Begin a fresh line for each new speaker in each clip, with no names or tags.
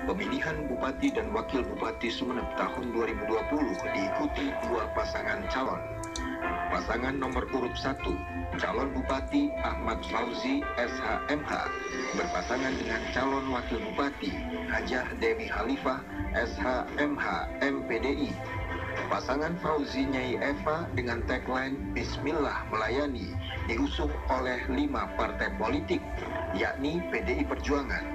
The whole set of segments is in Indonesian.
Pemilihan Bupati dan Wakil Bupati Sumeneb tahun 2020 diikuti dua pasangan calon. Pasangan nomor urut 1, calon Bupati Ahmad Fauzi SHMH berpasangan dengan calon Wakil Bupati Hajah Dewi Khalifah SHMH MPDI. Pasangan Fauzi Nyai Eva dengan tagline Bismillah Melayani diusung oleh 5 partai politik, yakni PDI Perjuangan,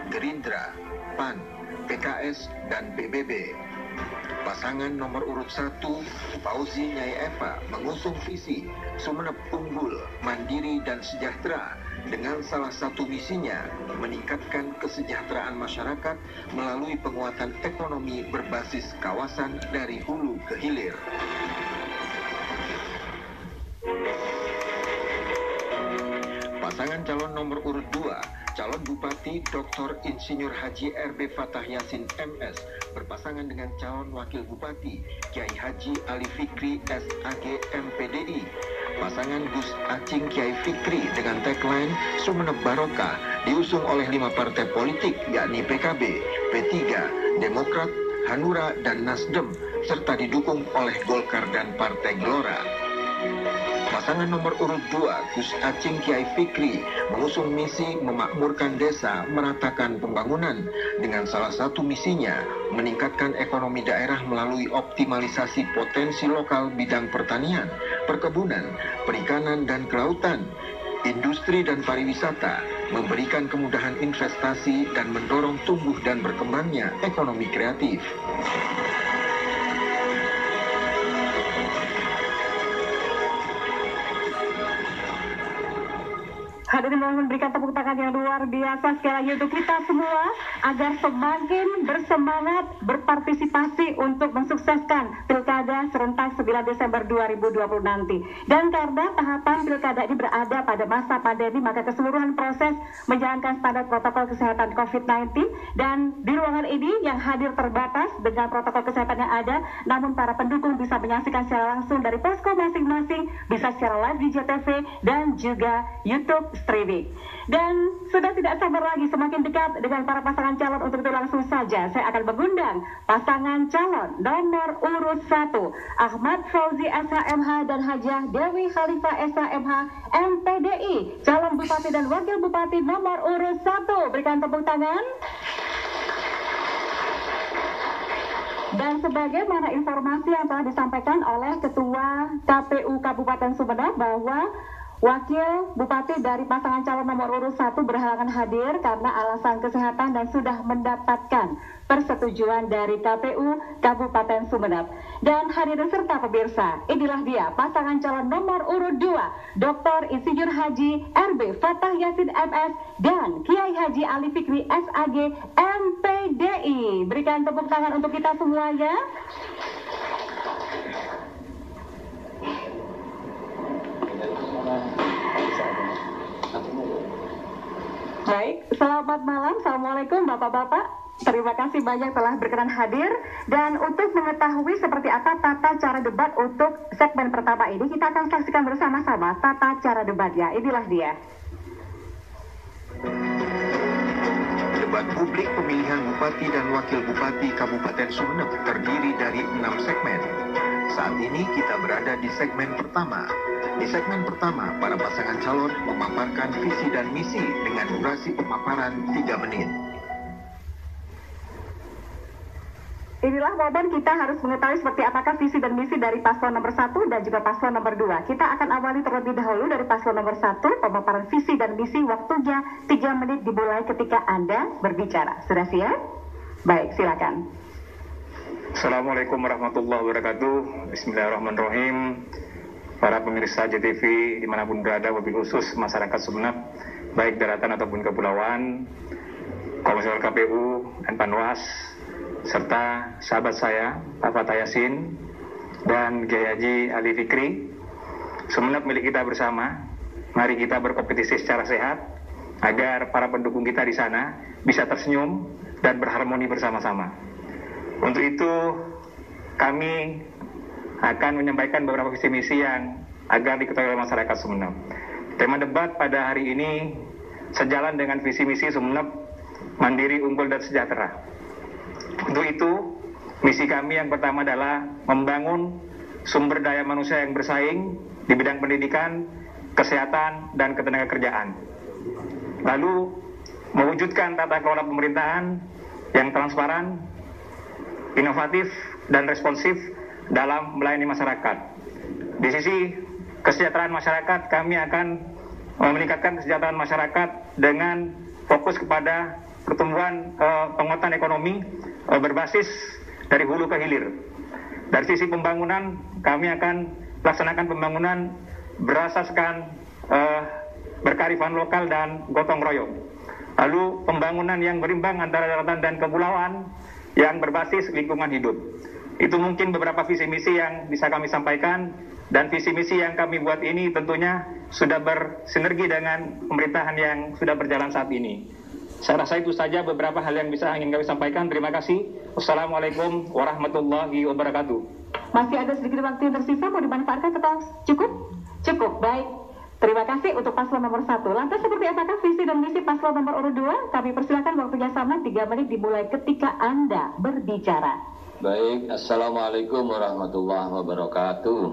Gerindra, PAN, PKS, dan PBB. Pasangan nomor urut 1, Fauzi Nyai Eva, mengusung visi Sumeneb unggul, mandiri, dan sejahtera dengan salah satu misinya meningkatkan kesejahteraan masyarakat melalui penguatan ekonomi berbasis kawasan dari hulu ke hilir. Pasangan calon nomor urut 2, calon Bupati Dr. Insinyur Haji RB Fatah Yasin MS berpasangan dengan calon Wakil Bupati Kiai Haji Ali Fikri SAG MPDI. Pasangan Gus Acing Kiai Fikri dengan tagline Sumeneb Barokah diusung oleh 5 partai politik, yakni PKB, P3, Demokrat, Hanura, dan Nasdem, serta didukung oleh Golkar dan Partai Gelora. Pasangan nomor urut 2, Gus Acing Kiai Fikri, mengusung misi memakmurkan desa, meratakan pembangunan dengan salah satu misinya meningkatkan ekonomi daerah melalui optimalisasi potensi lokal bidang pertanian, perkebunan, perikanan dan kelautan, industri dan pariwisata, memberikan kemudahan investasi dan mendorong tumbuh dan berkembangnya ekonomi kreatif.
Hadirin mohon memberikan tepuk tangan yang luar biasa sekali lagi untuk kita semua agar semakin bersemangat berpartisipasi untuk mensukseskan Pilkada serentak 9 Desember 2020 nanti. Dan karena tahapan Pilkada ini berada pada masa pandemi, maka keseluruhan proses menjalankan standar protokol kesehatan COVID-19, dan di ruangan ini yang hadir terbatas dengan protokol kesehatan yang ada, namun para pendukung bisa menyaksikan secara langsung dari posko masing-masing, bisa secara live di JTV dan juga YouTube streaming. Dan sudah tidak sabar lagi semakin dekat dengan para pasangan calon. Untuk itu langsung saja saya akan mengundang pasangan calon nomor urut 1, Ahmad Fauzi SHMH dan Hajah Dewi Khalifah SHMH MPDI, calon Bupati dan Wakil Bupati nomor urut 1. Berikan tepuk tangan. Dan sebagaimana informasi yang telah disampaikan oleh Ketua KPU Kabupaten Sumeneb bahwa Wakil Bupati dari pasangan calon nomor urut 1 berhalangan hadir karena alasan kesehatan dan sudah mendapatkan persetujuan dari KPU Kabupaten Sumeneb. Dan hadirin serta pemirsa, inilah dia pasangan calon nomor urut 2, Dr. Insinyur Haji RB Fatah Yasin MS dan Kiai Haji Ali Fikri SAG MPDI. Berikan tepuk tangan untuk kita semuanya. Baik, selamat malam. Assalamualaikum Bapak-Bapak. Terima kasih banyak telah berkenan hadir. Dan untuk mengetahui seperti apa tata cara debat untuk segmen pertama ini, kita akan saksikan bersama-sama tata cara debatnya. Inilah dia.
Debat publik pemilihan Bupati dan Wakil Bupati Kabupaten Sumeneb terdiri dari 6 segmen. Saat ini kita berada di segmen pertama. Di segmen pertama, para pasangan calon memaparkan visi dan misi dengan durasi pemaparan 3 menit.
Inilah momen kita harus mengetahui seperti apakah visi dan misi dari paslon nomor 1 dan juga paslon nomor 2. Kita akan awali terlebih dahulu dari paslon nomor 1, pemaparan visi dan misi, waktunya 3 menit dimulai ketika Anda berbicara. Sudah siap? Baik, silakan.
Assalamualaikum warahmatullahi wabarakatuh. Bismillahirrahmanirrahim. Para pemirsa JTV dimanapun berada, wabil khusus masyarakat Sumeneb, baik daratan ataupun kepulauan, Komisioner KPU dan Panwas, serta sahabat saya, Pak Fatah Yasin dan Kiai Haji Ali Fikri. Sumeneb milik kita bersama. Mari kita berkompetisi secara sehat agar para pendukung kita di sana bisa tersenyum dan berharmoni bersama-sama. Untuk itu kami akan menyampaikan beberapa visi misi yang agar diketahui oleh masyarakat Sumeneb. Tema debat pada hari ini sejalan dengan visi misi Sumeneb mandiri, unggul, dan sejahtera. Untuk itu, misi kami yang pertama adalah membangun sumber daya manusia yang bersaing di bidang pendidikan, kesehatan, dan ketenagakerjaan. Lalu, mewujudkan tata kelola pemerintahan yang transparan, inovatif, dan responsif dalam melayani masyarakat. Di sisi kesejahteraan masyarakat, kami akan meningkatkan kesejahteraan masyarakat dengan fokus kepada pertumbuhan penguatan ekonomi berbasis dari hulu ke hilir. Dari sisi pembangunan, kami akan laksanakan pembangunan berasaskan berkearifan lokal dan gotong royong. Lalu pembangunan yang berimbang antara daratan dan kepulauan yang berbasis lingkungan hidup. Itu mungkin beberapa visi misi yang bisa kami sampaikan, dan visi misi yang kami buat ini tentunya sudah bersinergi dengan pemerintahan yang sudah berjalan saat ini. Saya rasa itu saja beberapa hal yang ingin kami sampaikan. Terima kasih. Wassalamualaikum warahmatullahi wabarakatuh.
Masih ada sedikit waktu yang tersisa, mau dimanfaatkan atau cukup? Cukup, baik. Terima kasih untuk paslon nomor 1. Lantas seperti apakah visi dan misi paslon nomor urut 2? Kami persilakan, waktunya sama 3 menit dimulai ketika Anda berbicara.
Baik, Assalamualaikum warahmatullahi wabarakatuh.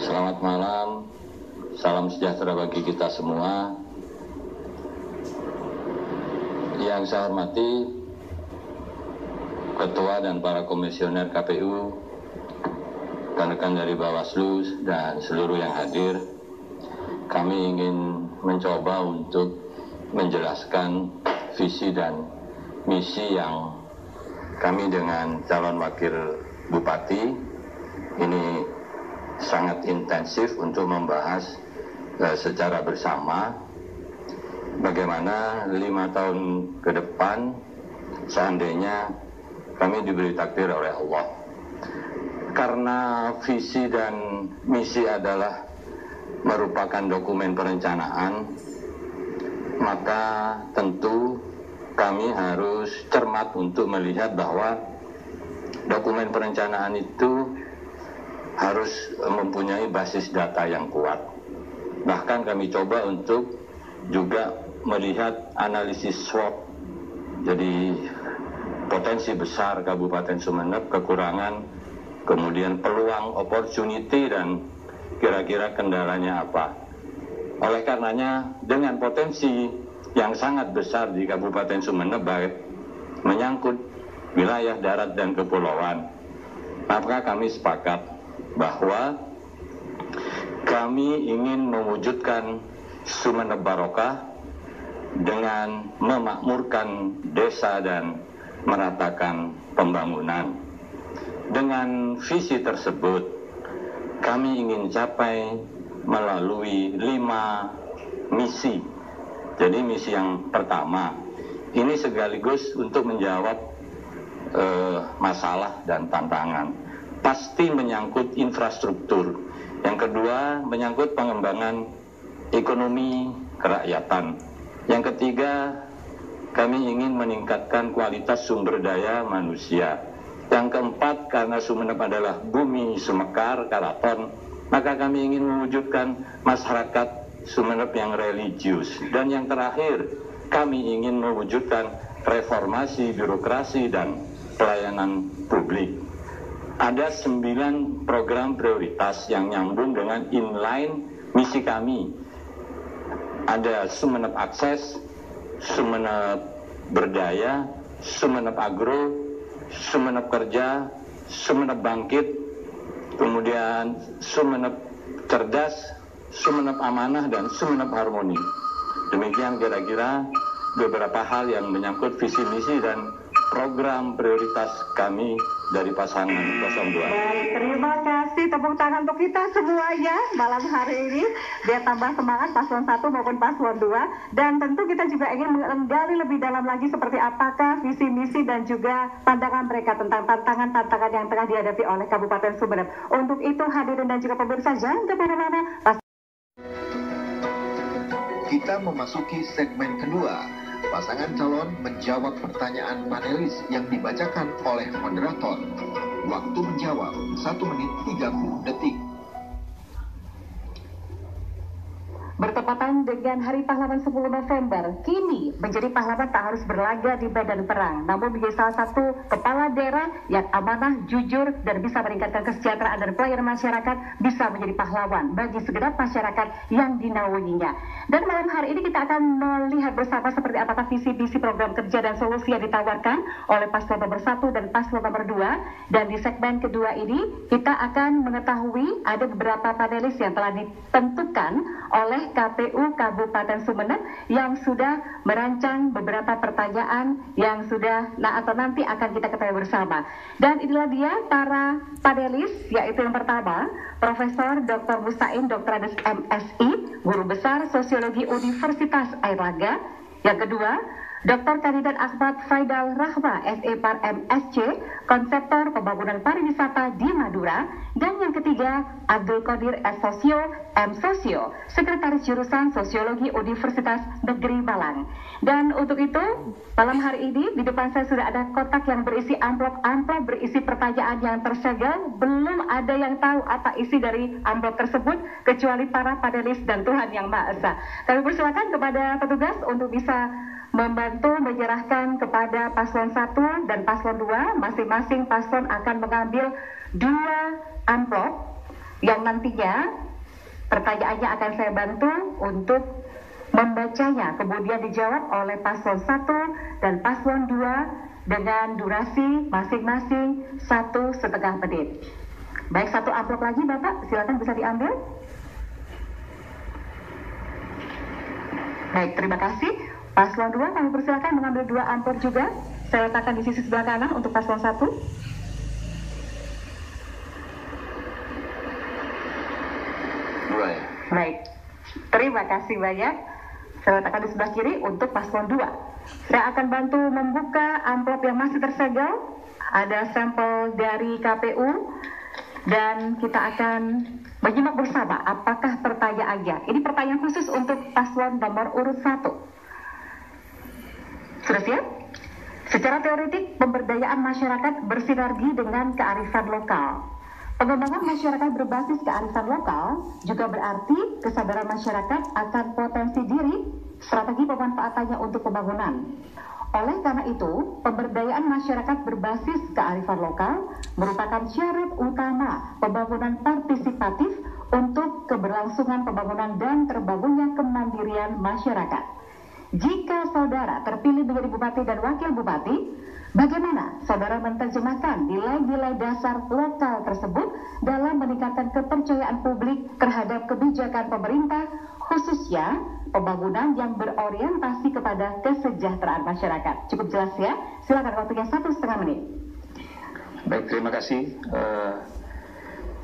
Selamat malam, salam sejahtera bagi kita semua. Yang saya hormati Ketua dan para komisioner KPU, rekan-rekan dari Bawaslu dan seluruh yang hadir. Kami ingin mencoba untuk menjelaskan visi dan misi yang kami dengan calon wakil bupati ini sangat intensif untuk membahas secara bersama bagaimana 5 tahun ke depan seandainya kami diberi takdir oleh Allah. Karena visi dan misi adalah merupakan dokumen perencanaan, maka tentu kami harus cermat untuk melihat bahwa dokumen perencanaan itu harus mempunyai basis data yang kuat. Bahkan kami coba untuk juga melihat analisis SWOT. Jadi potensi besar Kabupaten Sumeneb, kekurangan, kemudian peluang, opportunity, dan kira-kira kendalanya apa. Oleh karenanya dengan potensi yang sangat besar di Kabupaten Sumeneb baik menyangkut wilayah darat dan kepulauan, maka kami sepakat bahwa kami ingin mewujudkan Sumeneb Barokah dengan memakmurkan desa dan meratakan pembangunan. Dengan visi tersebut, kami ingin capai melalui 5 misi. Jadi misi yang pertama, ini sekaligus untuk menjawab masalah dan tantangan. Pasti menyangkut infrastruktur. Yang kedua, menyangkut pengembangan ekonomi kerakyatan. Yang ketiga, kami ingin meningkatkan kualitas sumber daya manusia. Yang keempat, karena Sumeneb adalah bumi Sumekar, Karaton, maka kami ingin mewujudkan masyarakat Sumeneb yang religius. Dan yang terakhir, kami ingin mewujudkan reformasi birokrasi dan pelayanan publik. Ada 9 program prioritas yang nyambung dengan inline misi kami. Ada Sumeneb Akses, Sumeneb Berdaya, Sumeneb Agro, Sumeneb Kerja, Sumeneb Bangkit, kemudian Sumeneb Cerdas, Sumeneb Amanah, dan Sumeneb Harmoni. Demikian kira-kira beberapa hal yang menyangkut visi misi dan program prioritas kami dari pasangan 02.
Baik, terima kasih, tepuk tangan untuk kita semuanya malam hari ini, biar tambah semangat paslon 1 maupun paslon 2. Dan tentu kita juga ingin menggali lebih dalam lagi seperti apakah visi misi dan juga pandangan mereka tentang tantangan-tantangan yang tengah dihadapi oleh Kabupaten Sumeneb. Untuk itu hadirin dan juga pemirsa, jangan kemana-mana.
Kita memasuki segmen kedua. Pasangan calon menjawab pertanyaan panelis yang dibacakan oleh moderator. Waktu menjawab 1 menit 30 detik.
Bertepatan Bertepatan dengan Hari Pahlawan 10 November, kini menjadi pahlawan tak harus berlaga di medan perang, namun menjadi salah satu kepala daerah yang amanah, jujur, dan bisa meningkatkan kesejahteraan dan pelayanan masyarakat, bisa menjadi pahlawan bagi segenap masyarakat yang dinaunginya. Dan malam hari ini kita akan melihat bersama seperti apakah visi-visi program kerja dan solusi yang ditawarkan oleh paslon nomor 1 dan paslon nomor 2. Dan di segmen kedua ini kita akan mengetahui ada beberapa panelis yang telah ditentukan oleh KPU Kabupaten Sumeneb yang sudah merancang beberapa pertanyaan yang sudah atau nanti akan kita ketahui bersama. Dan inilah dia para panelis, yaitu yang pertama Profesor Dr. Musain Dr. Ades MSI, Guru Besar Sosiologi Universitas Airlangga. Yang kedua Dr. Kandidat Ahmad Faidal Rahma, SEPAR MSc, Konseptor Pembangunan Pariwisata di Madura. Dan yang ketiga, Abdul Qadir S. Sosio, M. Sosio, Sekretaris Jurusan Sosiologi Universitas Negeri Malang. Dan untuk itu, malam hari ini di depan saya sudah ada kotak yang berisi amplop-amplop berisi pertanyaan yang tersegel. Belum ada yang tahu apa isi dari amplop tersebut, kecuali para panelis dan Tuhan Yang Maha Esa. Kami persilakan kepada petugas untuk bisa membantu menyerahkan kepada paslon 1 dan paslon 2. Masing-masing paslon akan mengambil 2 amplop yang nantinya pertanyaannya akan saya bantu untuk membacanya, kemudian dijawab oleh paslon 1 dan paslon 2 dengan durasi masing-masing 1,5 menit. Baik, 1 amplop lagi Bapak, silakan bisa diambil. Baik, terima kasih. Paslon 2 kami persilakan mengambil 2 amplop juga. Saya letakkan di sisi sebelah kanan untuk paslon 1. Baik, terima kasih banyak. Saya letakkan di sebelah kiri untuk paslon 2. Saya akan bantu membuka amplop yang masih tersegel. Ada sampel dari KPU dan kita akan menyimak bersama apakah pertanyaannya. Ini pertanyaan khusus untuk paslon nomor urut 1. Sudah siap? Secara teoretik, pemberdayaan masyarakat bersinergi dengan kearifan lokal. Pengembangan masyarakat berbasis kearifan lokal juga berarti kesadaran masyarakat akan potensi diri, strategi pemanfaatannya untuk pembangunan. Oleh karena itu, pemberdayaan masyarakat berbasis kearifan lokal merupakan syarat utama pembangunan partisipatif untuk keberlangsungan pembangunan dan terbangunnya kemandirian masyarakat. Jika saudara terpilih menjadi bupati dan wakil bupati, bagaimana saudara menerjemahkan nilai-nilai dasar lokal tersebut dalam meningkatkan kepercayaan publik terhadap kebijakan pemerintah, khususnya pembangunan yang berorientasi kepada kesejahteraan masyarakat? Cukup jelas ya? Silakan, waktunya 1,5 menit.
Baik, terima kasih.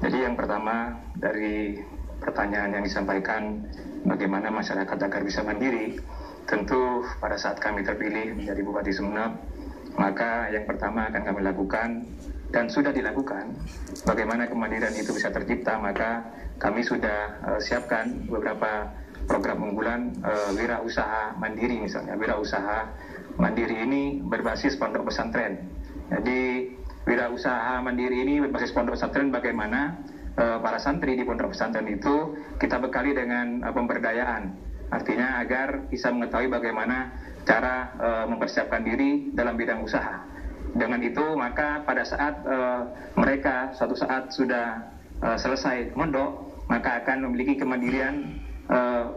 Jadi yang pertama dari pertanyaan yang disampaikan, bagaimana masyarakat agar bisa mandiri. Tentu pada saat kami terpilih menjadi Bupati Sumeneb, maka yang pertama akan kami lakukan dan sudah dilakukan, bagaimana kemandirian itu bisa tercipta, maka kami sudah siapkan beberapa program unggulan wirausaha mandiri misalnya. Wirausaha mandiri ini berbasis pondok pesantren. Jadi wirausaha mandiri ini berbasis pondok pesantren, bagaimana para santri di pondok pesantren itu kita bekali dengan pemberdayaan. Artinya agar bisa mengetahui bagaimana cara mempersiapkan diri dalam bidang usaha. Dengan itu maka pada saat mereka suatu saat sudah selesai mondok, maka akan memiliki kemandirian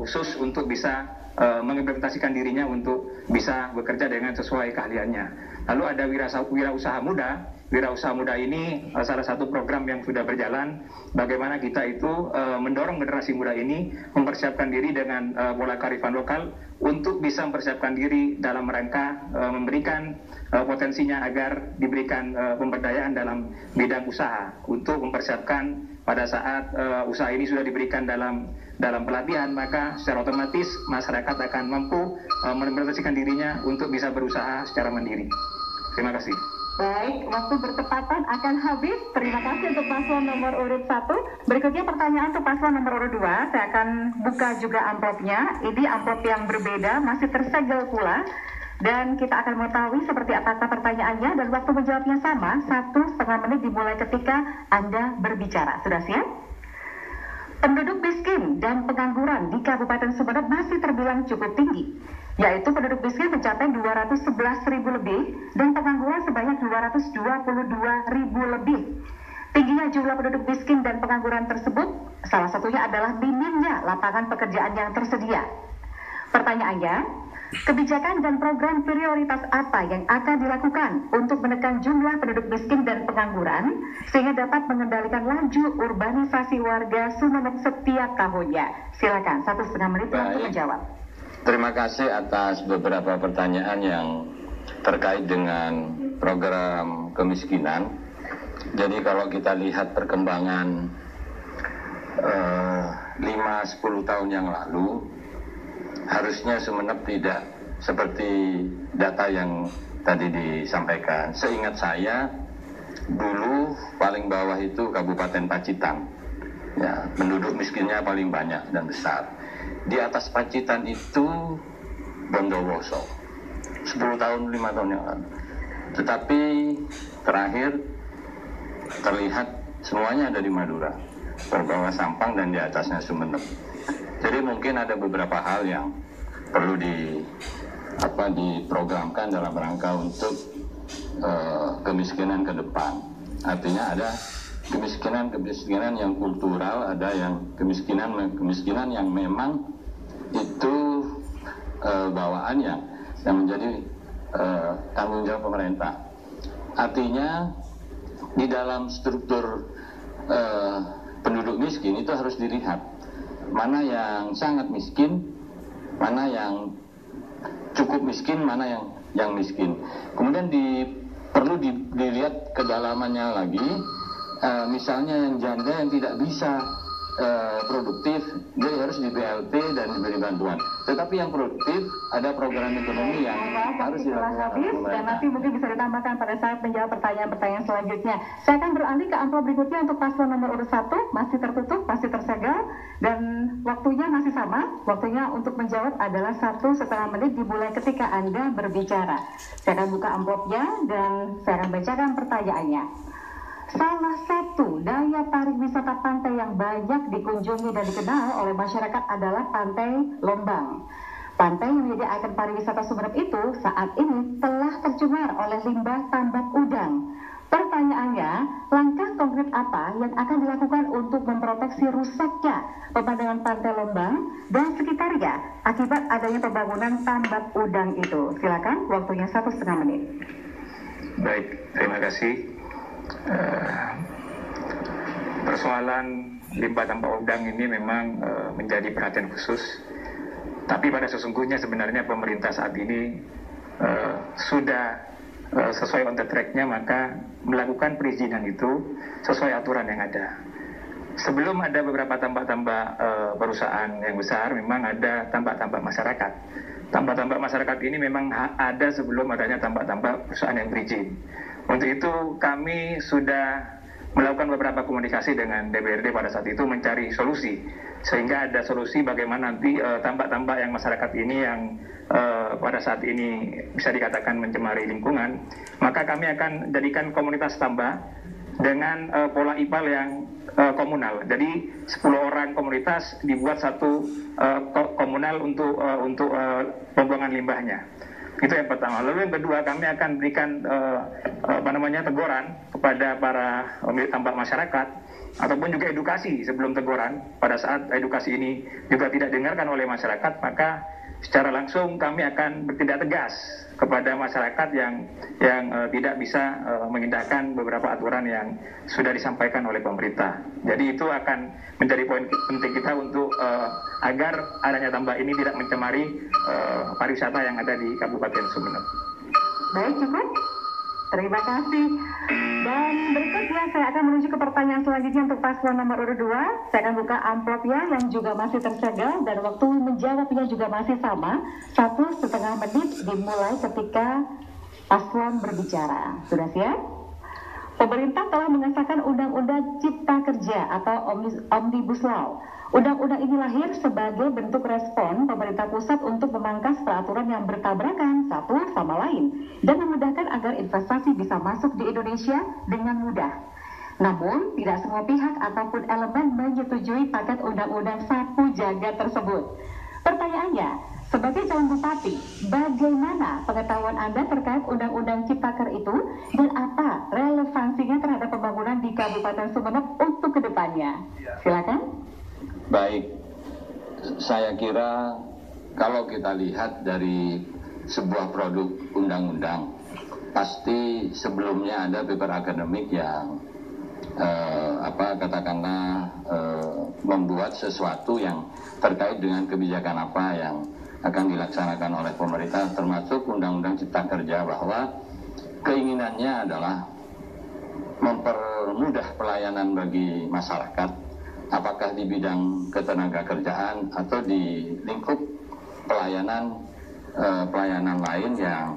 khusus untuk bisa mengimplementasikan dirinya untuk bisa bekerja dengan sesuai keahliannya. Lalu ada wirausaha muda. Wirausaha muda ini salah satu program yang sudah berjalan, bagaimana kita itu mendorong generasi muda ini mempersiapkan diri dengan pola kearifan lokal untuk bisa mempersiapkan diri dalam rangka memberikan potensinya agar diberikan pemberdayaan dalam bidang usaha, untuk mempersiapkan pada saat usaha ini sudah diberikan dalam pelatihan, maka secara otomatis masyarakat akan mampu mengimplementasikan dirinya untuk bisa berusaha secara mandiri. Terima kasih.
Baik, waktu bertepatan akan habis. Terima kasih untuk paslon nomor urut 1. Berikutnya pertanyaan untuk paslon nomor urut 2. Saya akan buka juga amplopnya. Ini amplop yang berbeda, masih tersegel pula. Dan kita akan mengetahui seperti apakah pertanyaannya, dan waktu menjawabnya sama, 1,5 menit dimulai ketika Anda berbicara. Sudah siap? Penduduk miskin dan pengangguran di Kabupaten Sumeneb masih terbilang cukup tinggi, yaitu penduduk miskin mencapai 211.000 lebih dan pengangguran sebanyak 222.000 lebih. Tingginya jumlah penduduk miskin dan pengangguran tersebut salah satunya adalah minimnya lapangan pekerjaan yang tersedia. Pertanyaannya, kebijakan dan program prioritas apa yang akan dilakukan untuk menekan jumlah penduduk miskin dan pengangguran sehingga dapat mengendalikan laju urbanisasi warga Sumeneb setiap tahunnya? Silakan, 1,5 menit untuk menjawab.
Terima kasih atas beberapa pertanyaan yang terkait dengan program kemiskinan. Jadi kalau kita lihat perkembangan 5-10 tahun yang lalu, harusnya Sumeneb tidak seperti data yang tadi disampaikan. Seingat saya, dulu paling bawah itu Kabupaten Pacitan. Ya, penduduk miskinnya paling banyak dan besar. Di atas Pacitan itu Bondowoso. 10 tahun, 5 tahun yang lalu. Tetapi terakhir terlihat semuanya ada di Madura. Berbawah Sampang dan di atasnya Sumeneb. Jadi mungkin ada beberapa hal yang perlu diprogramkan dalam rangka untuk kemiskinan ke depan. Artinya ada kemiskinan yang kultural, ada yang kemiskinan yang memang itu bawaannya yang menjadi tanggung jawab pemerintah. Artinya di dalam struktur penduduk miskin itu harus dilihat mana yang sangat miskin, mana yang cukup miskin, mana yang miskin. Kemudian perlu dilihat kedalamannya lagi, misalnya yang janda yang tidak bisa produktif, dia harus di BLT dan diberi bantuan. Tetapi yang produktif, ada program ekonomi yang harus dilakukan oleh pemerintah.
Dan nanti mungkin bisa ditambahkan pada saat menjawab pertanyaan-pertanyaan selanjutnya. Saya akan beralih ke amplop berikutnya untuk paslon nomor urut 1, masih tertutup, masih tersegel, dan waktunya masih sama. Waktunya untuk menjawab adalah 1,5 menit dimulai ketika Anda berbicara. Saya akan buka amplopnya dan saya akan bacakan pertanyaannya. Salah satu daya tarik wisata pantai yang banyak dikunjungi dan dikenal oleh masyarakat adalah Pantai Lombang. Pantai yang menjadi ikon pariwisata Sumeneb itu saat ini telah tercemar oleh limbah tambak udang. Pertanyaannya, langkah konkret apa yang akan dilakukan untuk memproteksi rusaknya pemandangan Pantai Lombang dan sekitarnya akibat adanya pembangunan tambak udang itu? Silakan, waktunya 1,5 menit.
Baik, terima kasih. Persoalan limbah tambak udang ini memang menjadi perhatian khusus. Tapi pada sesungguhnya sebenarnya pemerintah saat ini sudah sesuai on the track-nya, maka melakukan perizinan itu sesuai aturan yang ada. Sebelum ada beberapa tambak-tambak perusahaan yang besar, memang ada tambak-tambak masyarakat. Tambak-tambak masyarakat ini memang ada sebelum adanya tambak-tambak perusahaan yang berizin. Untuk itu kami sudah melakukan beberapa komunikasi dengan DPRD pada saat itu mencari solusi. Sehingga ada solusi bagaimana nanti tambak-tambak yang masyarakat ini yang pada saat ini bisa dikatakan mencemari lingkungan, maka kami akan jadikan komunitas tambak dengan pola IPAL yang komunal. Jadi 10 orang komunitas dibuat satu komunal untuk pembuangan limbahnya. Itu yang pertama. Lalu yang kedua, kami akan berikan teguran kepada para pemilik tambak masyarakat ataupun juga edukasi sebelum teguran. Pada saat edukasi ini juga tidak didengarkan oleh masyarakat, maka secara langsung kami akan bertindak tegas kepada masyarakat yang tidak bisa mengindahkan beberapa aturan yang sudah disampaikan oleh pemerintah. Jadi itu akan menjadi poin penting kita untuk agar adanya tambak ini tidak mencemari pariwisata yang ada di Kabupaten Sumeneb.
Baik, cukup. Terima kasih. Dan berikutnya saya akan menuju ke pertanyaan selanjutnya untuk paslon nomor urut 2. Saya akan buka amplopnya yang juga masih tersegel dan waktu menjawabnya juga masih sama. 1,5 menit dimulai ketika paslon berbicara. Sudah siap? Pemerintah telah mengesahkan Undang-Undang Cipta Kerja atau Omnibus Law. Undang-undang ini lahir sebagai bentuk respon pemerintah pusat untuk memangkas peraturan yang bertabrakan satu sama lain dan memudahkan agar investasi bisa masuk di Indonesia dengan mudah. Namun, tidak semua pihak ataupun elemen menyetujui paket undang-undang sapu jagat tersebut. Pertanyaannya, sebagai calon bupati, bagaimana pengetahuan Anda terkait Undang-Undang Ciptaker itu dan apa relevansinya terhadap pembangunan di Kabupaten Sumeneb untuk kedepannya? Silakan.
Baik, saya kira kalau kita lihat dari sebuah produk undang-undang, pasti sebelumnya ada paper akademik yang membuat sesuatu yang terkait dengan kebijakan apa yang akan dilaksanakan oleh pemerintah, termasuk Undang-Undang Cipta Kerja, bahwa keinginannya adalah mempermudah pelayanan bagi masyarakat, apakah di bidang ketenaga kerjaan atau di lingkup pelayanan lain yang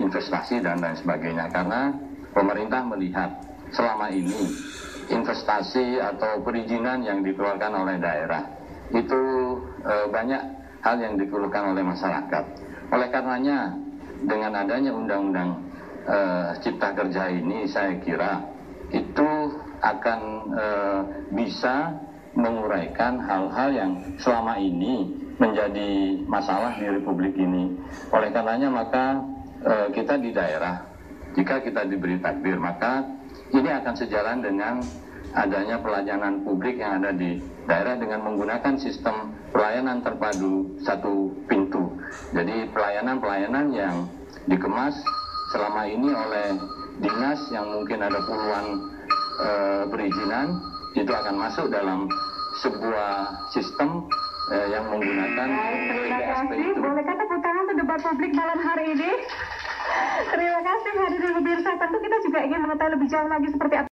investasi dan lain sebagainya. Karena pemerintah melihat selama ini investasi atau perizinan yang dikeluarkan oleh daerah itu banyak hal yang dikeluhkan oleh masyarakat. Oleh karenanya dengan adanya Undang-Undang Cipta Kerja ini, saya kira itu akan bisa menguraikan hal-hal yang selama ini menjadi masalah di Republik ini. Oleh karenanya maka kita di daerah, jika kita diberi takdir, maka ini akan sejalan dengan adanya pelayanan publik yang ada di daerah dengan menggunakan sistem pelayanan terpadu satu pintu. Jadi pelayanan-pelayanan yang dikemas selama ini oleh dinas yang mungkin ada puluhan perizinan, itu akan masuk dalam sebuah sistem yang menggunakan
PSP itu. Bolehkah tepuk tangan untuk debat publik malam hari ini? Terima kasih hadirin pemirsa. Tentu kita juga ingin mengetahui lebih jauh lagi seperti apa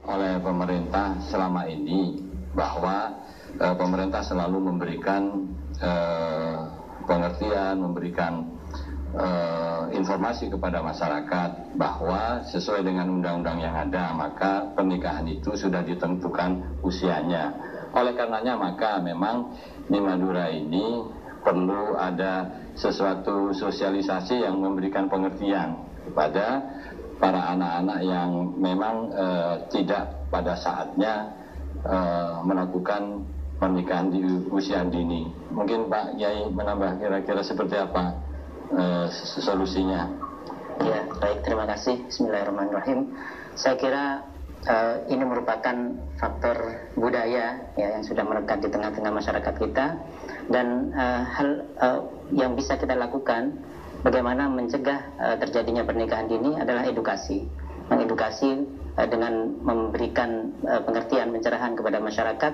oleh pemerintah selama ini, bahwa pemerintah selalu memberikan pengertian, memberikan informasi kepada masyarakat bahwa sesuai dengan undang-undang yang ada, maka pernikahan itu sudah ditentukan usianya. Oleh karenanya maka memang di Madura ini perlu ada sesuatu sosialisasi yang memberikan pengertian kepada para anak-anak yang memang tidak pada saatnya melakukan pernikahan di usia dini. Mungkin Pak Yai menambah kira-kira seperti apa solusinya?
Ya, baik, terima kasih. Bismillahirrahmanirrahim. Saya kira ini merupakan faktor budaya ya, yang sudah melekat di tengah-tengah masyarakat kita, dan hal yang bisa kita lakukan bagaimana mencegah terjadinya pernikahan dini adalah edukasi. Mengedukasi dengan memberikan pengertian, pencerahan kepada masyarakat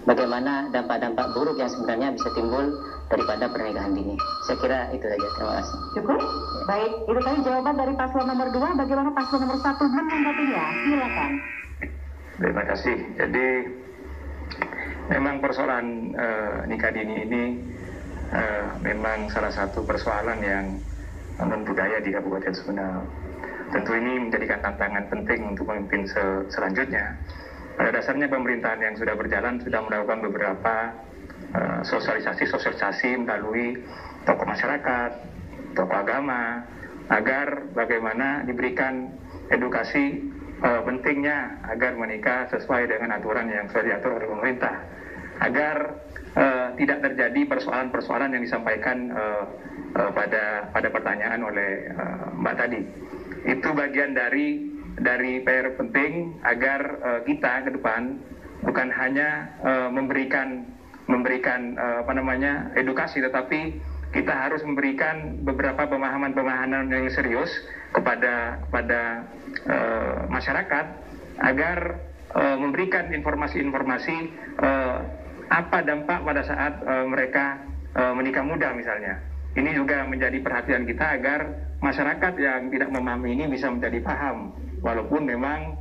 bagaimana dampak-dampak buruk yang sebenarnya bisa timbul daripada pernikahan dini. Saya kira itu saja. Terima kasih.
cukup? Ya. Baik, itu tadi jawaban dari paslon nomor 2. Bagaimana paslon nomor 1 menanggapinya? Silakan.
Terima kasih. Jadi memang persoalan nikah dini ini memang salah satu persoalan yang non-budaya di Kabupaten Sumeneb. Tentu ini menjadikan tantangan penting untuk pemimpin selanjutnya. Pada dasarnya pemerintahan yang sudah berjalan sudah melakukan beberapa sosialisasi melalui tokoh masyarakat, tokoh agama, agar bagaimana diberikan edukasi pentingnya agar menikah sesuai dengan aturan yang sudah diatur oleh pemerintah, agar tidak terjadi persoalan-persoalan yang disampaikan pada pertanyaan oleh Mbak tadi. Itu bagian dari PR penting agar kita ke depan bukan hanya memberikan edukasi, tetapi kita harus memberikan beberapa pemahaman yang serius kepada masyarakat agar memberikan informasi-informasi apa dampak pada saat mereka menikah muda misalnya. Ini juga menjadi perhatian kita agar masyarakat yang tidak memahami ini bisa menjadi paham, walaupun memang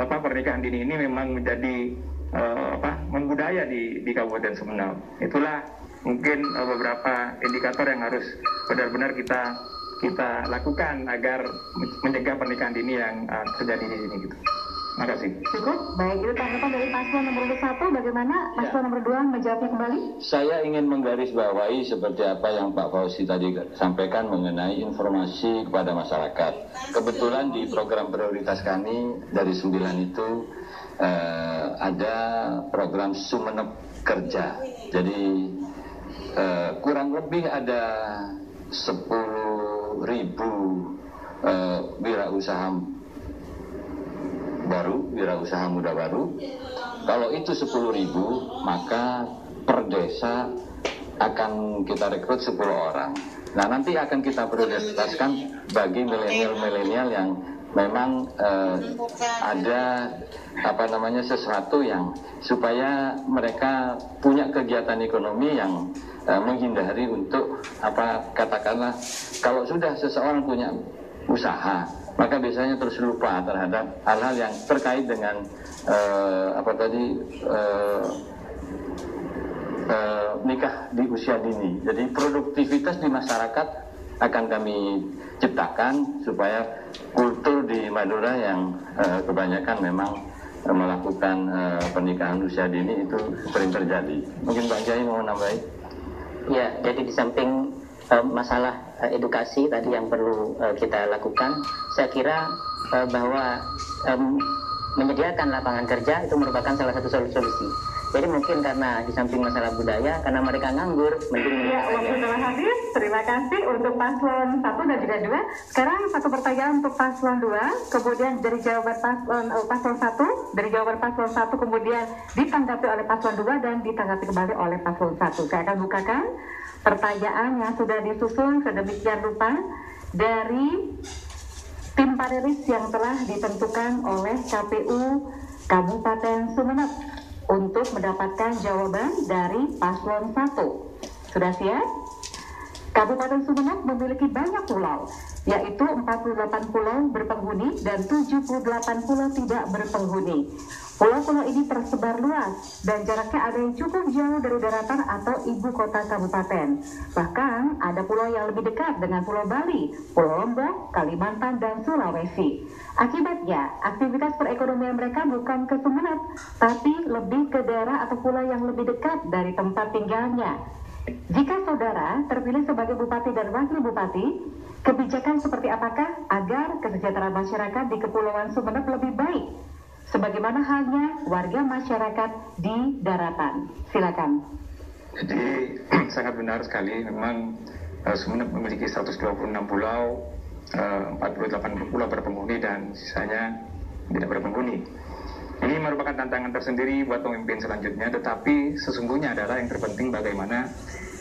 pernikahan dini ini memang menjadi membudaya di Kabupaten Sumeneb. Itulah mungkin beberapa indikator yang harus benar-benar kita lakukan agar mencegah pernikahan dini yang terjadi di sini gitu. Terima kasih.
Cukup. Baik, itu tanggapan dari paslon nomor 1. Bagaimana paslon nomor 2 menjawabnya kembali?
Saya ingin menggarisbawahi seperti apa yang Pak Fauzi tadi sampaikan mengenai informasi kepada masyarakat. Kebetulan di program prioritas kami dari 9 itu ada program Sumenep Kerja. Jadi kurang lebih ada 10.000 wirausaha muda baru. Kalau itu 10.000, maka per desa akan kita rekrut 10 orang. Nah, nanti akan kita prioritaskan bagi milenial yang memang ada sesuatu yang supaya mereka punya kegiatan ekonomi yang menghindari untuk katakanlah kalau sudah seseorang punya usaha, maka biasanya terus lupa terhadap hal-hal yang terkait dengan nikah di usia dini. Jadi produktivitas di masyarakat akan kami ciptakan supaya kultur di Madura yang kebanyakan memang melakukan pernikahan usia dini itu sering terjadi. Mungkin Pak Kiai mau nambahin?
Ya, jadi di samping masalah edukasi tadi yang perlu kita lakukan, saya kira bahwa menyediakan lapangan kerja itu merupakan salah satu solusi. Jadi mungkin karena di samping masalah budaya, karena mereka nganggur, mending
ya, waktu telah habis. Terima kasih untuk paslon 1 dan juga 2. Sekarang satu pertanyaan untuk paslon 2, kemudian dari jawaban paslon 1, dari jawaban paslon 1 kemudian ditanggapi oleh paslon 2 dan ditanggapi kembali oleh paslon 1. Saya akan bukakan pertanyaan yang sudah disusun sedemikian rupa dari tim panelis yang telah ditentukan oleh KPU Kabupaten Sumenep untuk mendapatkan jawaban dari paslon 1. Sudah siap? Kabupaten Sumenep memiliki banyak pulau, yaitu 48 pulau berpenghuni dan 78 pulau tidak berpenghuni. Pulau-pulau ini tersebar luas dan jaraknya ada yang cukup jauh dari daratan atau ibu kota kabupaten. Bahkan ada pulau yang lebih dekat dengan Pulau Bali, Pulau Lombok, Kalimantan, dan Sulawesi. Akibatnya, aktivitas perekonomian mereka bukan ke Sumenep, tapi lebih ke daerah atau pulau yang lebih dekat dari tempat tinggalnya. Jika saudara terpilih sebagai bupati dan wakil bupati, kebijakan seperti apakah agar kesejahteraan masyarakat di Kepulauan Sumenep lebih baik? Sebagaimana halnya warga masyarakat di daratan. Silakan.
Jadi sangat benar sekali, memang Sumenep memiliki 126 pulau, 48 pulau berpenghuni dan sisanya tidak berpenghuni. Ini merupakan tantangan tersendiri buat pemimpin selanjutnya, tetapi sesungguhnya adalah yang terpenting bagaimana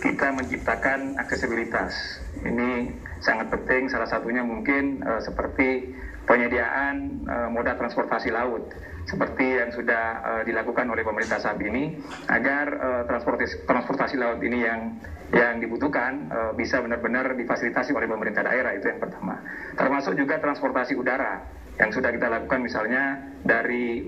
kita menciptakan aksesibilitas. Ini sangat penting, salah satunya mungkin seperti penyediaan moda transportasi laut seperti yang sudah dilakukan oleh pemerintah saat ini, agar transportasi laut ini yang dibutuhkan bisa benar-benar difasilitasi oleh pemerintah daerah. Itu yang pertama. Termasuk juga transportasi udara yang sudah kita lakukan, misalnya dari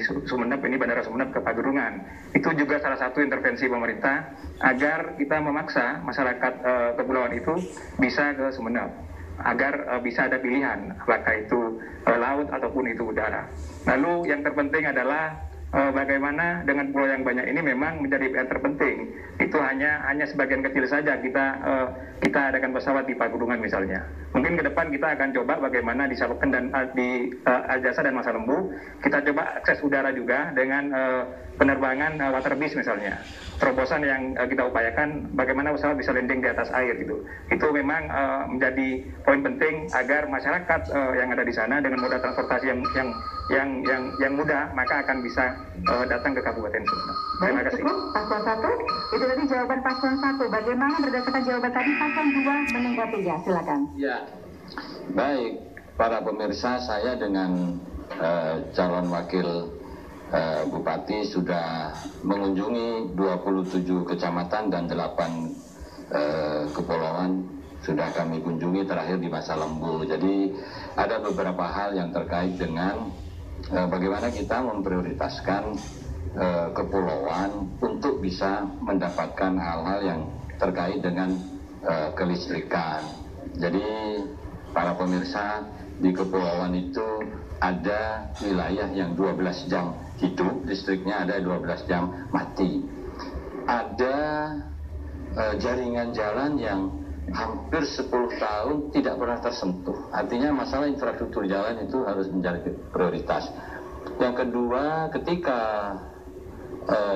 Sumenep, ini Bandara Sumenep ke Pagerungan. Itu juga salah satu intervensi pemerintah agar kita memaksa masyarakat kepulauan itu bisa ke Sumenep, agar bisa ada pilihan apakah itu laut ataupun itu udara. Lalu yang terpenting adalah bagaimana dengan pulau yang banyak ini memang menjadi PR terpenting. Itu hanya sebagian kecil saja kita adakan pesawat di Pagerungan misalnya. Mungkin ke depan kita akan coba bagaimana di Sapekan dan di Aljasa dan Masa Lembu kita coba akses udara juga dengan penerbangan waterbiz misalnya. Terobosan yang kita upayakan bagaimana pesawat bisa landing di atas air gitu. Itu memang menjadi poin penting agar masyarakat yang ada di sana dengan moda transportasi yang mudah maka akan bisa datang ke Kabupaten Sumenep. Terima kasih.
Paslon 1, itu tadi jawaban paslon 1. Bagaimana berdasarkan jawaban tadi paslon 2 menanggapinya? Silakan.
Ya, baik para pemirsa, saya dengan calon wakil Bupati sudah mengunjungi 27 kecamatan dan 8 kepulauan sudah kami kunjungi terakhir di Masa Lembu. Jadi ada beberapa hal yang terkait dengan bagaimana kita memprioritaskan kepulauan untuk bisa mendapatkan hal-hal yang terkait dengan kelistrikan. Jadi para pemirsa, di kepulauan itu ada wilayah yang 12 jam hidup, listriknya ada 12 jam mati. Ada jaringan jalan yang hampir 10 tahun tidak pernah tersentuh. Artinya masalah infrastruktur jalan itu harus menjadi prioritas. Yang kedua, ketika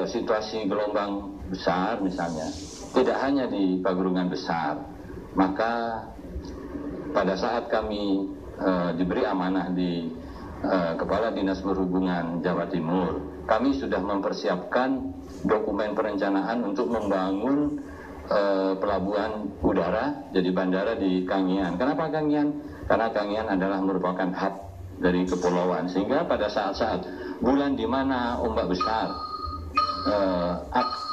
situasi gelombang besar misalnya, tidak hanya di Pagerungan besar, maka pada saat kami diberi amanah di Kepala Dinas Perhubungan Jawa Timur, kami sudah mempersiapkan dokumen perencanaan untuk membangun pelabuhan udara, jadi bandara di Kangian. Kenapa Kangian? Karena Kangian adalah merupakan hub dari kepulauan, sehingga pada saat-saat bulan di mana ombak besar,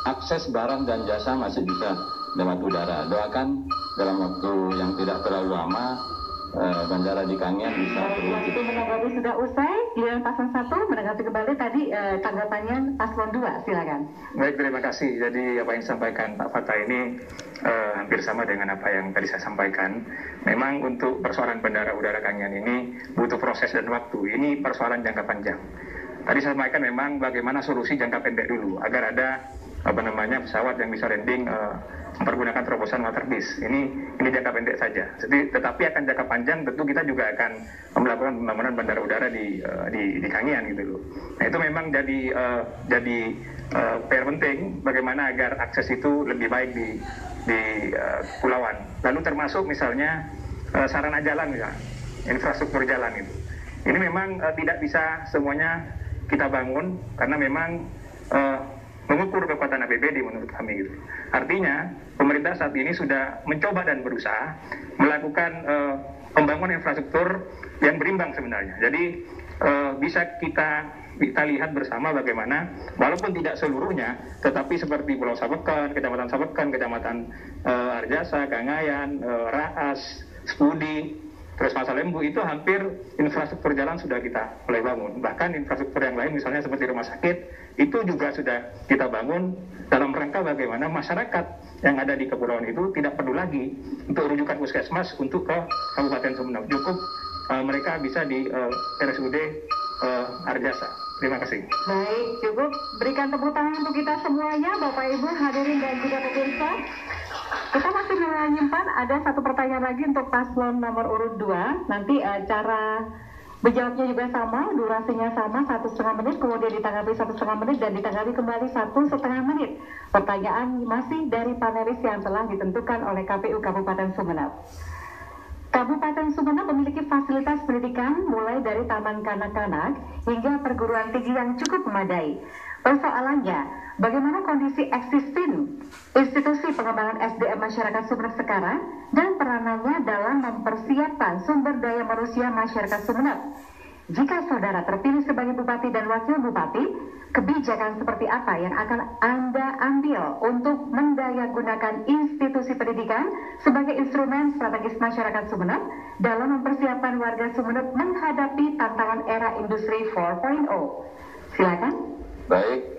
akses barang dan jasa masih bisa lewat udara. Doakan dalam waktu yang tidak terlalu lama bandara di Kangian bisa
terwujud. Menanggapi sudah usai, giliran paslon 1 menanggapi kembali tadi tanggapannya paslon 2, silakan.
Baik, terima kasih. Jadi apa yang disampaikan Pak Fatah ini hampir sama dengan apa yang tadi saya sampaikan. Memang untuk persoalan bandara udara Kangian ini butuh proses dan waktu. Ini persoalan jangka panjang. Tadi saya sampaikan memang bagaimana solusi jangka pendek dulu agar ada pesawat yang bisa landing mempergunakan terobosan waterbeast. Ini jangka pendek saja. Jadi tetapi akan jangka panjang tentu kita juga akan melakukan pembangunan bandara udara di Kangian gitu loh. Nah, itu memang jadi PR penting bagaimana agar akses itu lebih baik di kepulauan. Lalu termasuk misalnya sarana jalan misalnya, infrastruktur jalan itu. Ini memang tidak bisa semuanya kita bangun karena memang mengukur kekuatan APBD menurut kami gitu. Artinya pemerintah saat ini sudah mencoba dan berusaha melakukan pembangunan infrastruktur yang berimbang sebenarnya. Jadi bisa kita lihat bersama bagaimana walaupun tidak seluruhnya, tetapi seperti Pulau Sapekan, Kecamatan Sapekan, Kecamatan Arjasa, Kangayan, Raas, Spudi, terus Masa Lembu itu hampir infrastruktur jalan sudah kita mulai bangun. Bahkan infrastruktur yang lain misalnya seperti rumah sakit itu juga sudah kita bangun dalam rangka bagaimana masyarakat yang ada di kepulauan itu tidak perlu lagi untuk rujukan puskesmas untuk ke Kabupaten Sumeneb. Cukup mereka bisa di RSUD Arjasa. Terima kasih.
Baik, cukup berikan tepuk tangan untuk kita semuanya, Bapak Ibu hadirin dan juga pemirsa. Kita masih menyimpan ada satu pertanyaan lagi untuk paslon nomor urut 2. Nanti cara menjawabnya juga sama, durasinya sama 1,5 menit, kemudian ditanggapi 1,5 menit dan ditanggapi kembali 1,5 menit. Pertanyaan masih dari panelis yang telah ditentukan oleh KPU Kabupaten Sumeneb. Kabupaten Sumeneb memiliki fasilitas pendidikan mulai dari taman kanak-kanak hingga perguruan tinggi yang cukup memadai. Persoalannya, bagaimana kondisi existing institusi pengembangan SDM masyarakat Sumeneb sekarang dan peranannya dalam mempersiapkan sumber daya manusia masyarakat Sumeneb? Jika saudara terpilih sebagai bupati dan wakil bupati, kebijakan seperti apa yang akan Anda ambil untuk mendayagunakan institusi pendidikan sebagai instrumen strategis masyarakat Sumeneb dalam mempersiapkan warga Sumeneb menghadapi tantangan era industri 4.0? Silakan.
Baik,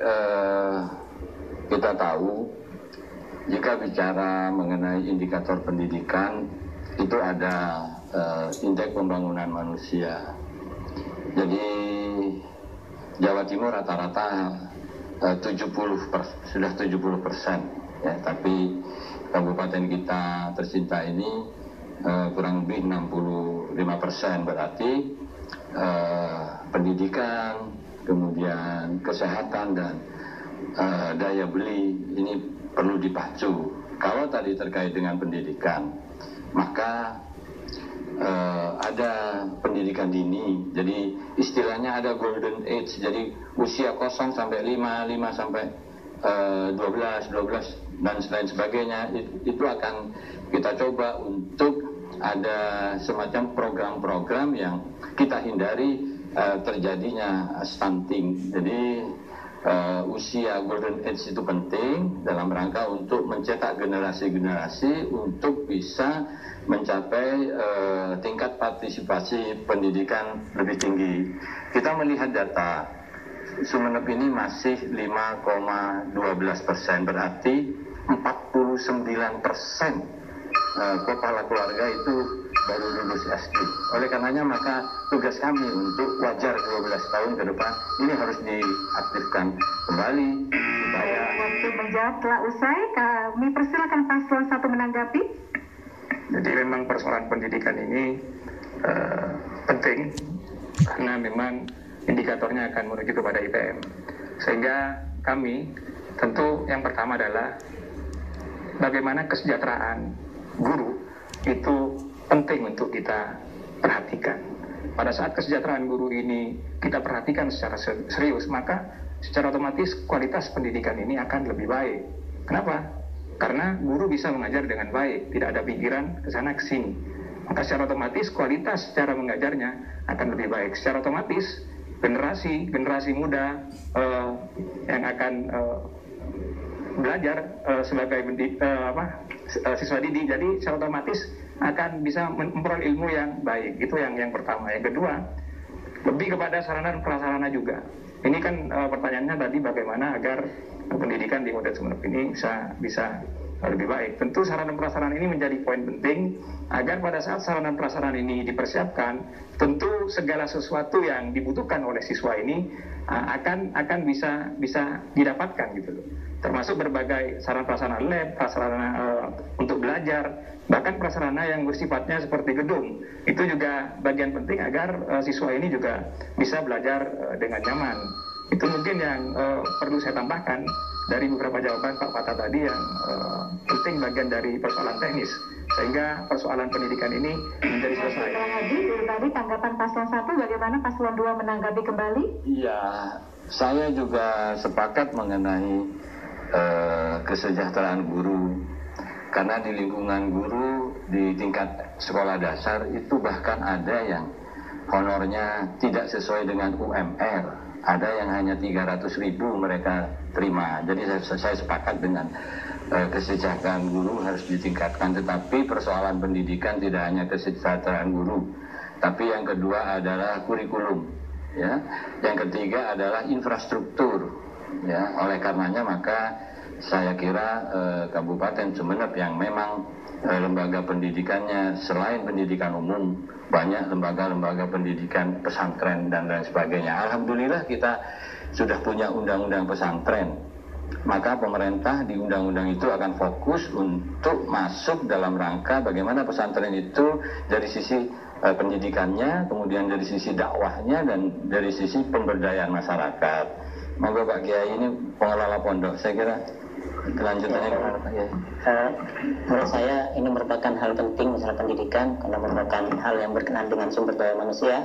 kita tahu jika bicara mengenai indikator pendidikan itu ada indeks pembangunan manusia. Jadi Jawa Timur rata-rata 70% ya, tapi kabupaten kita tercinta ini kurang lebih 65%, berarti pendidikan, kemudian kesehatan dan daya beli ini perlu dipacu. Kalau tadi terkait dengan pendidikan, maka ada pendidikan dini, jadi istilahnya ada golden age, jadi usia 0 sampai 5, 5 sampai 12 dan lain sebagainya. Itu akan kita coba untuk ada semacam program-program yang kita hindari terjadinya stunting. Jadi usia golden age itu penting dalam rangka untuk mencetak generasi-generasi untuk bisa mencapai tingkat partisipasi pendidikan lebih tinggi. Kita melihat data Sumeneb ini masih 5,12%, berarti 49% kepala keluarga itu baru lulus SD. Oleh karenanya maka tugas kami untuk wajar 12 tahun ke depan ini harus diaktifkan kembali supaya.
Waktu menjawab telah usai, kami persilakan paslon 1 menanggapi.
Jadi memang persoalan pendidikan ini penting karena memang indikatornya akan menuju kepada IPM. Sehingga kami tentu yang pertama adalah bagaimana kesejahteraan guru itu penting untuk kita perhatikan. Pada saat kesejahteraan guru ini kita perhatikan secara serius, maka secara otomatis kualitas pendidikan ini akan lebih baik. Kenapa? Karena guru bisa mengajar dengan baik, tidak ada pikiran ke sana ke sini. Maka secara otomatis kualitas cara mengajarnya akan lebih baik. Secara otomatis generasi muda yang akan belajar sebagai siswa didik, jadi secara otomatis akan bisa memperoleh ilmu yang baik. Itu yang pertama. Yang kedua, lebih kepada sarana dan prasarana juga. Ini kan pertanyaannya tadi bagaimana agar pendidikan di Kabupaten Sumeneb ini bisa lebih baik. Tentu sarana dan prasarana ini menjadi poin penting agar pada saat sarana dan prasarana ini dipersiapkan, tentu segala sesuatu yang dibutuhkan oleh siswa ini akan bisa didapatkan gitu loh. Termasuk berbagai sarana prasarana lab, prasarana untuk belajar, bahkan prasarana yang bersifatnya seperti gedung. Itu juga bagian penting agar siswa ini juga bisa belajar dengan nyaman. Itu mungkin yang perlu saya tambahkan dari beberapa jawaban Pak Fatah tadi yang penting bagian dari persoalan teknis. Sehingga persoalan pendidikan ini menjadi selesai.
Haji, dari tadi tanggapan paslon 1, bagaimana paslon 2 menanggapi kembali?
Iya, saya juga sepakat mengenai kesejahteraan guru. Karena di lingkungan guru di tingkat sekolah dasar itu bahkan ada yang honornya tidak sesuai dengan UMR. Ada yang hanya 300.000 mereka terima. Jadi saya sepakat dengan kesejahteraan guru harus ditingkatkan. Tetapi persoalan pendidikan tidak hanya kesejahteraan guru, tapi yang kedua adalah kurikulum, ya. Yang ketiga adalah infrastruktur, ya. Oleh karenanya maka saya kira Kabupaten Sumeneb yang memang lembaga pendidikannya selain pendidikan umum, banyak lembaga-lembaga pendidikan pesantren dan lain sebagainya. Alhamdulillah kita sudah punya undang-undang pesantren. Maka pemerintah di undang-undang itu akan fokus untuk masuk dalam rangka bagaimana pesantren itu dari sisi pendidikannya, kemudian dari sisi dakwahnya, dan dari sisi pemberdayaan masyarakat. Monggo Pak Kiai, ini pengelola pondok, saya kira kelanjutannya gimana Pak Kiai?
Menurut saya ini merupakan hal penting masalah pendidikan karena merupakan hal yang berkenaan dengan sumber daya manusia.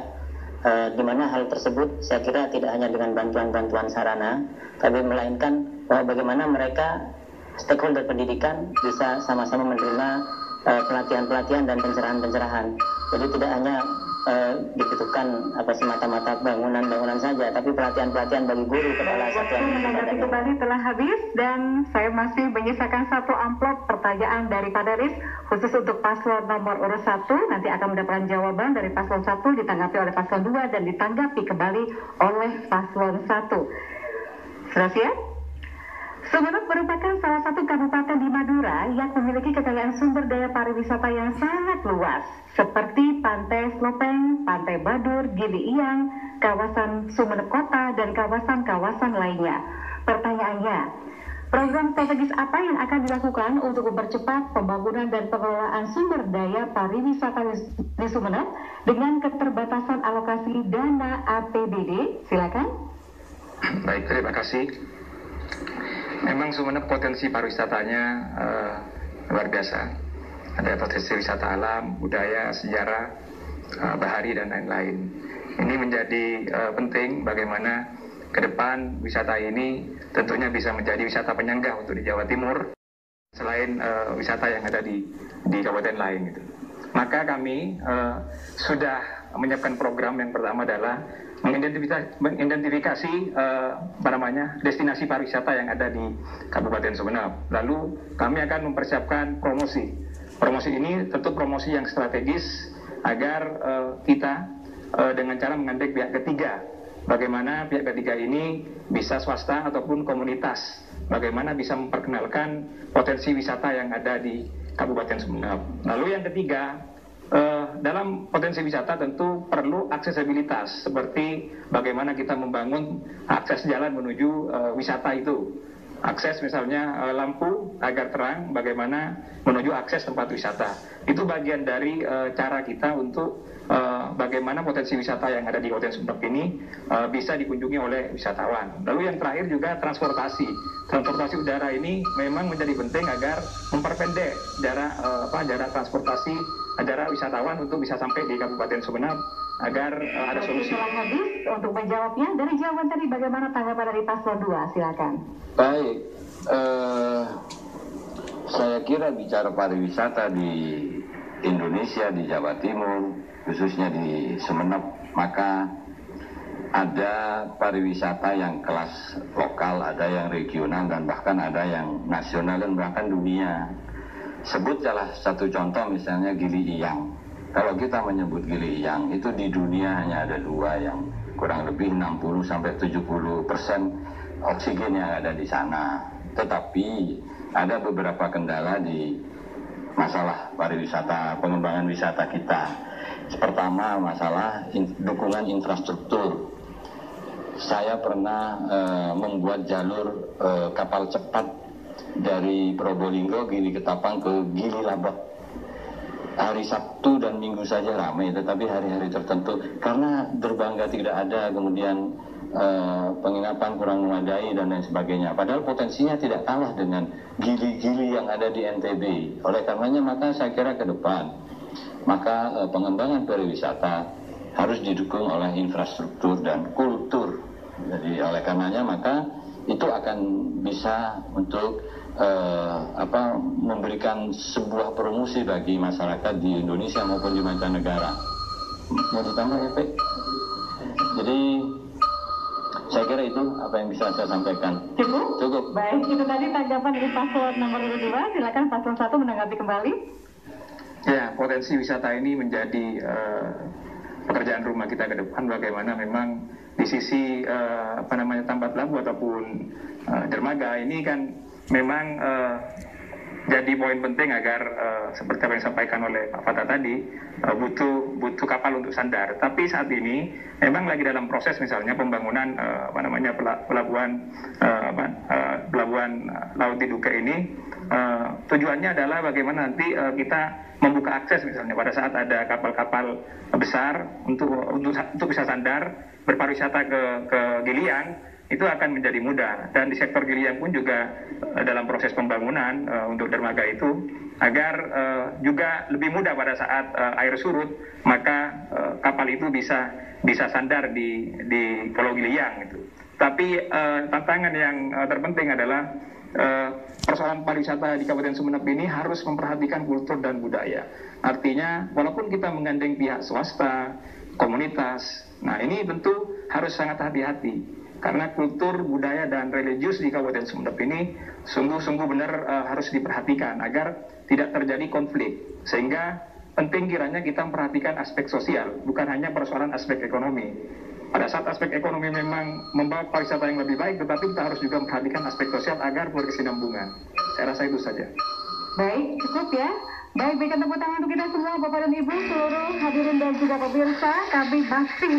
Di mana hal tersebut saya kira tidak hanya dengan bantuan-bantuan sarana, tapi melainkan bahwa bagaimana mereka stakeholder pendidikan bisa sama-sama menerima pelatihan-pelatihan dan pencerahan-pencerahan. Jadi tidak hanya dibutuhkan semata-mata bangunan-bangunan saja, tapi pelatihan-pelatihan bagi guru, kepala satuan.
Menanggapi kembali telah habis dan saya masih menyisakan 1 amplop pertanyaan dari panelis khusus untuk paslon nomor urut 1. Nanti akan mendapatkan jawaban dari paslon 1, ditanggapi oleh paslon 2 dan ditanggapi kembali oleh paslon 1. Sudah siap? Sumeneb merupakan salah satu kabupaten di Madura yang memiliki kekayaan sumber daya pariwisata yang sangat luas, seperti Pantai Slopeng, Pantai Badur, Gili Iyang, kawasan Sumeneb Kota, dan kawasan-kawasan lainnya. Pertanyaannya, program strategis apa yang akan dilakukan untuk mempercepat pembangunan dan pengelolaan sumber daya pariwisata di Sumeneb dengan keterbatasan alokasi dana APBD? Silakan.
Baik, terima kasih. Memang Sumeneb potensi pariwisatanya luar biasa. Ada potensi wisata alam, budaya, sejarah, bahari, dan lain-lain. Ini menjadi penting bagaimana ke depan wisata ini tentunya bisa menjadi wisata penyangga untuk di Jawa Timur, selain wisata yang ada di kabupaten lain. Gitu. Maka kami sudah menyiapkan program yang pertama adalah mengidentifikasi destinasi pariwisata yang ada di Kabupaten Sumeneb. Lalu kami akan mempersiapkan promosi. Promosi ini tentu promosi yang strategis agar kita dengan cara menggandeng pihak ketiga. Bagaimana pihak ketiga ini bisa swasta ataupun komunitas. Bagaimana bisa memperkenalkan potensi wisata yang ada di Kabupaten Sumeneb. Lalu yang ketiga, dalam potensi wisata tentu perlu aksesibilitas, seperti bagaimana kita membangun akses jalan menuju wisata itu. Akses misalnya lampu agar terang, bagaimana menuju akses tempat wisata. Itu bagian dari cara kita untuk bagaimana potensi wisata yang ada di Kabupaten Sumeneb ini bisa dikunjungi oleh wisatawan. Lalu yang terakhir juga transportasi. Transportasi udara ini memang menjadi penting agar memperpendek jarak transportasi jarak wisatawan untuk bisa sampai di Kabupaten Sumeneb agar ada solusi.
Setelah habis untuk menjawabnya, dari jawaban tadi bagaimana tanggapan dari paslon 2? Silakan.
Baik, saya kira bicara pariwisata di Indonesia, di Jawa Timur, khususnya di Sumeneb, maka ada pariwisata yang kelas lokal, ada yang regional, dan bahkan ada yang nasional dan bahkan dunia. Sebut salah satu contoh misalnya Gili Iyang. Kalau kita menyebut Gili Iyang, itu di dunia hanya ada 2 yang kurang lebih 60-70% oksigen yang ada di sana. Tetapi ada beberapa kendala di masalah pariwisata, pengembangan wisata kita. Pertama, masalah dukungan infrastruktur. Saya pernah membuat jalur kapal cepat dari Probolinggo, Gili Ketapang ke Gili Labak. Hari Sabtu dan Minggu saja ramai, tetapi hari-hari tertentu karena dermaga tidak ada, kemudian penginapan kurang memadai dan lain sebagainya. Padahal potensinya tidak kalah dengan gili-gili yang ada di NTB. Oleh karenanya maka saya kira ke depan maka pengembangan pariwisata harus didukung oleh infrastruktur dan kultur. Jadi oleh karenanya maka itu akan bisa untuk memberikan sebuah promosi bagi masyarakat di Indonesia maupun di mancanegara. Mau ditambah ya, Pak? Jadi saya kira itu apa yang bisa saya sampaikan.
Cukup? Baik, itu tadi tanggapan dari paslon nomor 2. Silakan paslon 1 menanggapi kembali.
Ya, potensi wisata ini menjadi pekerjaan rumah kita ke depan. Bagaimana memang di sisi Tambat Labu ataupun dermaga ini kan memang jadi poin penting agar seperti apa yang disampaikan oleh Pak Fatah tadi, butuh kapal untuk sandar. Tapi saat ini memang lagi dalam proses misalnya pembangunan pelabuhan Laut di Duga ini. Tujuannya adalah bagaimana nanti kita membuka akses misalnya pada saat ada kapal-kapal besar untuk bisa sandar berpariwisata ke Giliang, itu akan menjadi mudah. Dan di sektor Giliang pun juga dalam proses pembangunan untuk dermaga itu agar juga lebih mudah pada saat air surut, maka kapal itu bisa sandar di Pulau Giliang gitu. Tapi tantangan yang terpenting adalah persoalan pariwisata di Kabupaten Sumeneb ini harus memperhatikan kultur dan budaya. Artinya walaupun kita menggandeng pihak swasta, komunitas, nah ini tentu harus sangat hati-hati karena kultur, budaya dan religius di Kabupaten Sumeneb ini sungguh-sungguh benar harus diperhatikan agar tidak terjadi konflik. Sehingga penting kiranya kita memperhatikan aspek sosial, bukan hanya persoalan aspek ekonomi. Pada saat aspek ekonomi memang membawa pariwisata yang lebih baik, tetapi kita harus juga memperhatikan aspek sosial agar berkesinambungan. Saya rasa itu saja.
Baik, cukup ya. Baik, berikan tepuk tangan untuk kita semua, Bapak dan Ibu, seluruh hadirin dan juga pemirsa. Kami masih